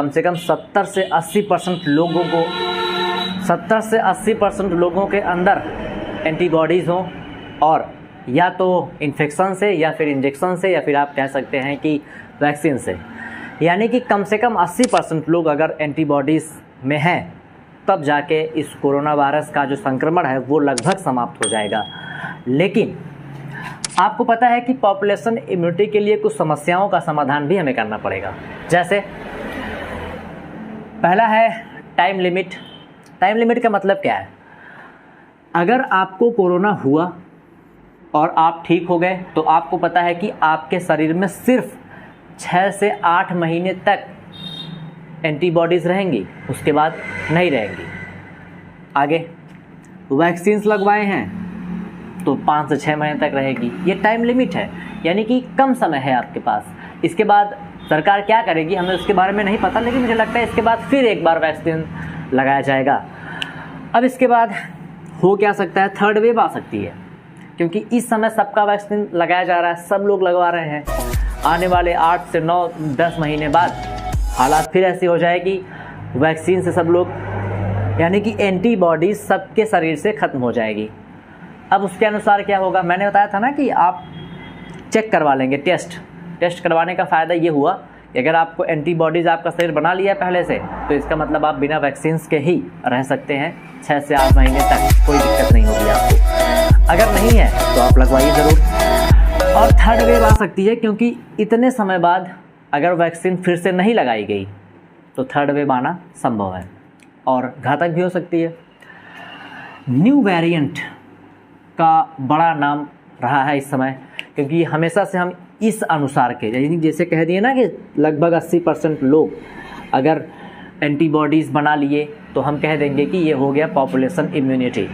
कम से कम 70 से 80% लोगों के अंदर एंटीबॉडीज़ हों, और या तो इन्फेक्शन से या फिर इंजेक्शन से या फिर आप कह सकते हैं कि वैक्सीन से, यानी कि कम से कम 80% लोग अगर एंटीबॉडीज़ में हैं तब जाके इस कोरोना वायरस का जो संक्रमण है वो लगभग समाप्त हो जाएगा। लेकिन आपको पता है कि पॉपुलेशन इम्यूनिटी के लिए कुछ समस्याओं का समाधान भी हमें करना पड़ेगा। जैसे पहला है टाइम लिमिट। टाइम लिमिट का मतलब क्या है? अगर आपको कोरोना हुआ और आप ठीक हो गए तो आपको पता है कि आपके शरीर में सिर्फ 6 से 8 महीने तक एंटीबॉडीज़ रहेंगी, उसके बाद नहीं रहेंगी। आगे वैक्सीन्स लगवाए हैं तो 5 से 6 महीने तक रहेगी। ये टाइम लिमिट है, यानी कि कम समय है आपके पास। इसके बाद सरकार क्या करेगी हमें उसके बारे में नहीं पता, लेकिन मुझे लगता है इसके बाद फिर एक बार वैक्सीन लगाया जाएगा। अब इसके बाद हो क्या सकता है, थर्ड वेव आ सकती है, क्योंकि इस समय सबका वैक्सीन लगाया जा रहा है, सब लोग लगवा रहे हैं। आने वाले 8 से 9-10 महीने बाद हालात फिर ऐसी हो जाएगी, वैक्सीन से सब लोग, यानी कि एंटीबॉडीज सबके शरीर से ख़त्म हो जाएगी। अब उसके अनुसार क्या होगा, मैंने बताया था ना कि आप चेक करवा लेंगे, टेस्ट करवाने का फ़ायदा ये हुआ कि अगर आपको एंटीबॉडीज़ आपका शरीर बना लिया है पहले से, तो इसका मतलब आप बिना वैक्सीन्स के ही रह सकते हैं 6 से 8 महीने तक, कोई दिक्कत नहीं होगी आपको। अगर नहीं है तो आप लगवाइए ज़रूर। और थर्ड वेव आ सकती है, क्योंकि इतने समय बाद अगर वैक्सीन फिर से नहीं लगाई गई तो थर्ड वेव आना संभव है और घातक भी हो सकती है। न्यू वेरिएंट का बड़ा नाम रहा है इस समय, क्योंकि हमेशा से हम इस अनुसार के, यानी जैसे कह दिए ना कि लगभग 80% लोग अगर एंटीबॉडीज़ बना लिए तो हम कह देंगे कि ये हो गया पॉपुलेशन इम्यूनिटी।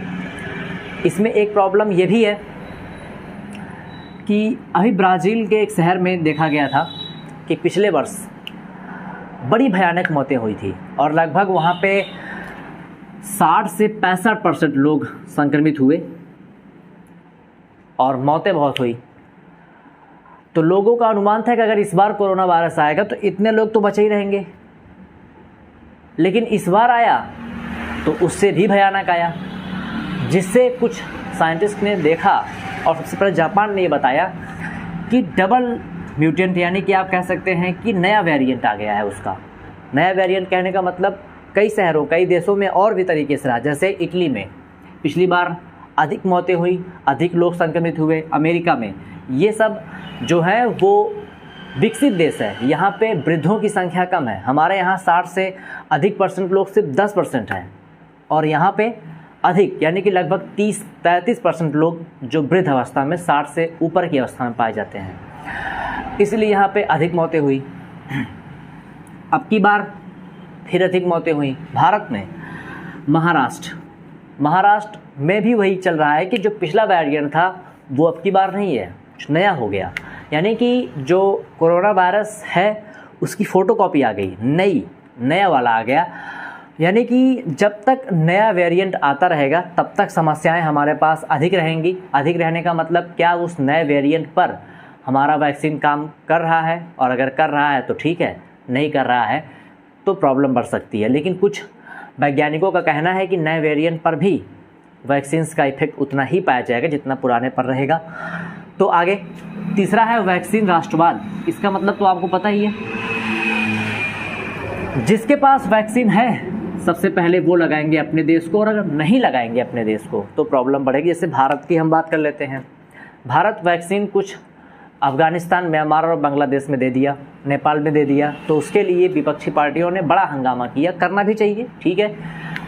इसमें एक प्रॉब्लम ये भी है कि अभी ब्राज़ील के एक शहर में देखा गया था कि पिछले वर्ष बड़ी भयानक मौतें हुई थी और लगभग वहाँ पे 60 से 65% लोग संक्रमित हुए और मौतें बहुत हुई। तो लोगों का अनुमान था कि अगर इस बार कोरोना वायरस आएगा तो इतने लोग तो बचे ही रहेंगे, लेकिन इस बार आया तो उससे भी भयानक आया, जिससे कुछ साइंटिस्ट ने देखा और सबसे पहले जापान ने ये बताया कि डबल म्यूटेंट, यानी कि आप कह सकते हैं कि नया वेरिएंट आ गया है उसका। नया वेरिएंट कहने का मतलब कई शहरों, कई देशों में और भी तरीके से रहा। जैसे इटली में पिछली बार अधिक मौतें हुई, अधिक लोग संक्रमित हुए। अमेरिका में, ये सब जो है वो विकसित देश है, यहाँ पे वृद्धों की संख्या कम है। हमारे यहाँ 60 से अधिक % लोग सिर्फ 10% हैं, और यहाँ पे अधिक, यानी कि लगभग 30-33% लोग जो वृद्ध अवस्था में 60 से ऊपर की अवस्था में पाए जाते हैं, इसलिए यहाँ पे अधिक मौतें हुई। अब की बार फिर अधिक मौतें हुई भारत में। महाराष्ट्र में भी वही चल रहा है कि जो पिछला वेरिएंट था वो अब की बार नहीं है, कुछ नया हो गया, यानी कि जो कोरोना वायरस है उसकी फ़ोटोकॉपी आ गई, नया वाला आ गया। यानी कि जब तक नया वेरिएंट आता रहेगा तब तक समस्याएं हमारे पास अधिक रहेंगी। अधिक रहने का मतलब क्या, उस नए वेरिएंट पर हमारा वैक्सीन काम कर रहा है, और अगर कर रहा है तो ठीक है, नहीं कर रहा है तो प्रॉब्लम बढ़ सकती है। लेकिन कुछ वैज्ञानिकों का कहना है कि नए वेरिएंट पर भी वैक्सीन्स का इफेक्ट उतना ही पाया जाएगा जितना पुराने पर रहेगा। तो आगे तीसरा है वैक्सीन राष्ट्रवाद। इसका मतलब तो आपको पता ही है, जिसके पास वैक्सीन है सबसे पहले वो लगाएंगे अपने देश को, और अगर नहीं लगाएंगे अपने देश को तो प्रॉब्लम बढ़ेगी। जैसे भारत की हम बात कर लेते हैं, भारत वैक्सीन कुछ अफ़गानिस्तान, म्यांमार और बांग्लादेश में दे दिया, नेपाल में दे दिया, तो उसके लिए विपक्षी पार्टियों ने बड़ा हंगामा किया। करना भी चाहिए, ठीक है,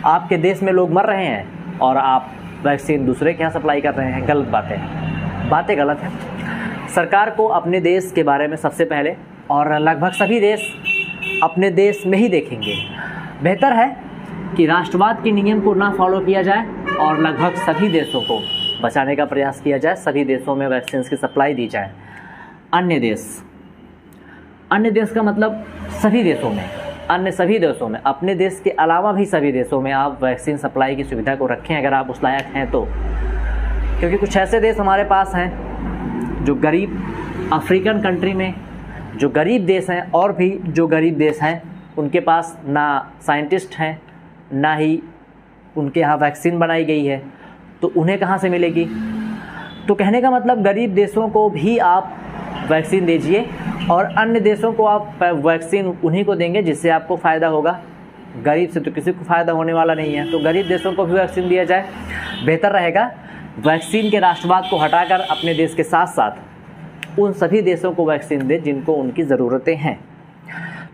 आपके देश में लोग मर रहे हैं और आप वैक्सीन दूसरे के यहाँ सप्लाई कर रहे हैं, गलत बातें गलत हैं। सरकार को अपने देश के बारे में सबसे पहले, और लगभग सभी देश अपने देश में ही देखेंगे। बेहतर है कि राष्ट्रवाद के नियम को ना फॉलो किया जाए और लगभग सभी देशों को बचाने का प्रयास किया जाए, सभी देशों में वैक्सीन की सप्लाई दी जाए। अन्य देश का मतलब सभी देशों में, अन्य सभी देशों में, अपने देश के अलावा भी सभी देशों में आप वैक्सीन सप्लाई की सुविधा को रखें अगर आप उस लायक हैं तो। क्योंकि कुछ ऐसे देश हमारे पास हैं जो गरीब, अफ्रीकन कंट्री में जो गरीब देश हैं और भी जो गरीब देश हैं उनके पास ना साइंटिस्ट हैं, ना ही उनके यहाँ वैक्सीन बनाई गई है, तो उन्हें कहाँ से मिलेगी। तो कहने का मतलब गरीब देशों को भी आप वैक्सीन दीजिए और अन्य देशों को आप वैक्सीन उन्हीं को देंगे जिससे आपको फ़ायदा होगा। गरीब से तो किसी को फ़ायदा होने वाला नहीं है, तो गरीब देशों को भी वैक्सीन दिया जाए। बेहतर रहेगा वैक्सीन के राष्ट्रवाद को हटाकर अपने देश के साथ साथ उन सभी देशों को वैक्सीन दे जिनको उनकी ज़रूरतें हैं।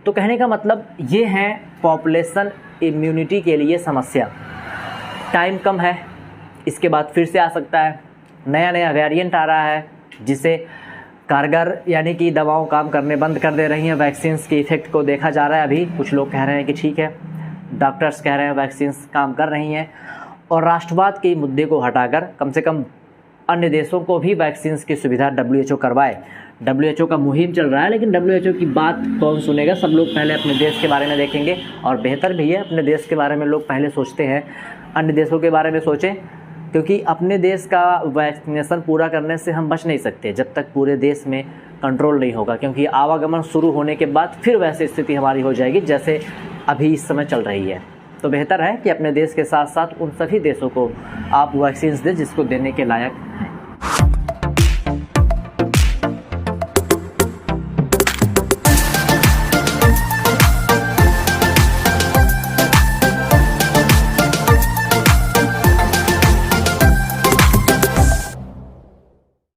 तो कहने का मतलब ये है पॉपुलेशन इम्यूनिटी के लिए समस्या। टाइम कम है, इसके बाद फिर से आ सकता है, नया नया वेरिएंट आ रहा है जिसे कारगर यानी कि दवाओं काम करने बंद कर दे रही हैं। वैक्सीन्स के इफ़ेक्ट को देखा जा रहा है। अभी कुछ लोग कह रहे हैं कि ठीक है, डॉक्टर्स कह रहे हैं वैक्सीन्स काम कर रही हैं, और राष्ट्रवाद के मुद्दे को हटाकर कम से कम अन्य देशों को भी वैक्सीन्स की सुविधा WHO करवाए। WHO का मुहिम चल रहा है, लेकिन WHO की बात कौन सुनेगा। सब लोग पहले अपने देश के बारे में देखेंगे, और बेहतर भी है अपने देश के बारे में लोग पहले सोचते हैं, अन्य देशों के बारे में सोचें, क्योंकि अपने देश का वैक्सीनेशन पूरा करने से हम बच नहीं सकते जब तक पूरे देश में कंट्रोल नहीं होगा, क्योंकि आवागमन शुरू होने के बाद फिर वैसी स्थिति हमारी हो जाएगी जैसे अभी इस समय चल रही है। तो बेहतर है कि अपने देश के साथ साथ उन सभी देशों को आप वैक्सीन्स दें जिसको देने के लायक हैं।